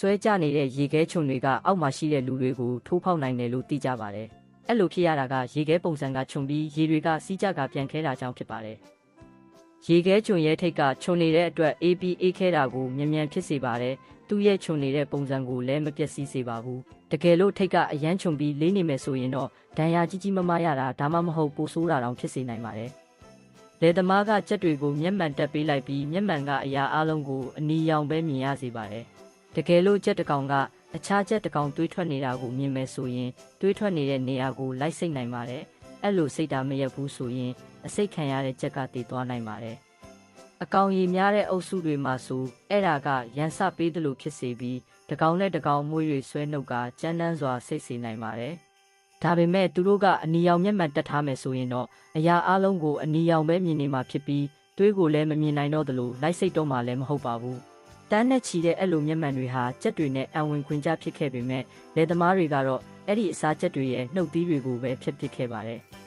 ဆွဲကျနေတဲ့ရေခဲချုံတွေကအောက်မှာရှိတဲ့လူတွေကိုထိုးဖောက်နိုင်တယ်လို့သိကြပါတယ်။အဲ့လိုဖြစ်ရတာကရေခဲပုံစံကခြုံပြီးရေတွေကစီးကျကပြန်ခဲတာကြောင့်ဖြစ်ပါတယ်။ရေခဲချုံရဲ့ထိတ်ကခြုံနေတဲ့အတွက်အေးပြီးအေးခဲတာကိုမြန်မြန်ဖြစ်စေပါတယ်။သူ့ရဲ့ခြုံနေတဲ့ပုံစံကိုလည်းမပျက်စီးစေပါဘူး။တကယ်လို့ထိတ်ကအရန်ခြုံပြီးလေးနေမယ်ဆိုရင်တော့ဒဏ်ရာကြီးကြီးမားရတာဒါမှမဟုတ်ပိုဆိုးတာတောင်ဖြစ်စေနိုင်ပါတယ်။လယ်သမားကကြက်တွေကိုမျက်မှန်တက်ပေးလိုက်ပြီးမျက်မှန်ကအရာအလုံးကိုအနီရောင်ပဲမြင်ရစေပါတယ်။တကယ်လို့ကြက်တကောင်ကအခြားကြက်တကောင်တွေးထွက်နေတာကိုမြင်မယ်ဆိုရင်တွေးထွက်နေတဲ့နေရာကိုလိုက်စိတ်နိုင်ပါတယ်။အဲ့လိုစိတ်တာမရက်ဘူးဆိုရင်အစိတ်ခံရတဲ့ကြက်ကတည်သွားနိုင်ပါတယ်။အကောင်ရည်များတဲ့အုပ်စုတွေမှာဆိုအဲ့ဒါကရန်စပေးတယ်လို့ဖြစ်စေပြီးတကောင်နဲ့တကောင်မွေးတွေဆွဲနှုတ်ကကြမ်းတမ်းစွာစိတ်စေနိုင်ပါတယ်။ဒါပေမဲ့သူတို့ကအနီရောင်မျက်မှန်တက်ထားမယ်ဆိုရင်တော့အရာအလုံးကိုအနီရောင်ပဲမြင်နေမှာဖြစ်ပြီးတွေးကိုလည်းမမြင်နိုင်တော့သလိုလိုက်စိတ်တော့မှလည်းမဟုတ်ပါဘူး။တန်းနဲ့ချီတဲ့အဲ့လိုမျက်မှန်တွေဟာကြက်တွေနဲ့အံဝင်ခွင်ကြဖြစ်ခဲ့ပေမဲ့လယ်သမားတွေကတော့အဲ့ဒီအစားကြက်တွေရဲ့နှုတ်သီးတွေကိုပဲဖျက်ပစ်ခဲ့ပါတယ်။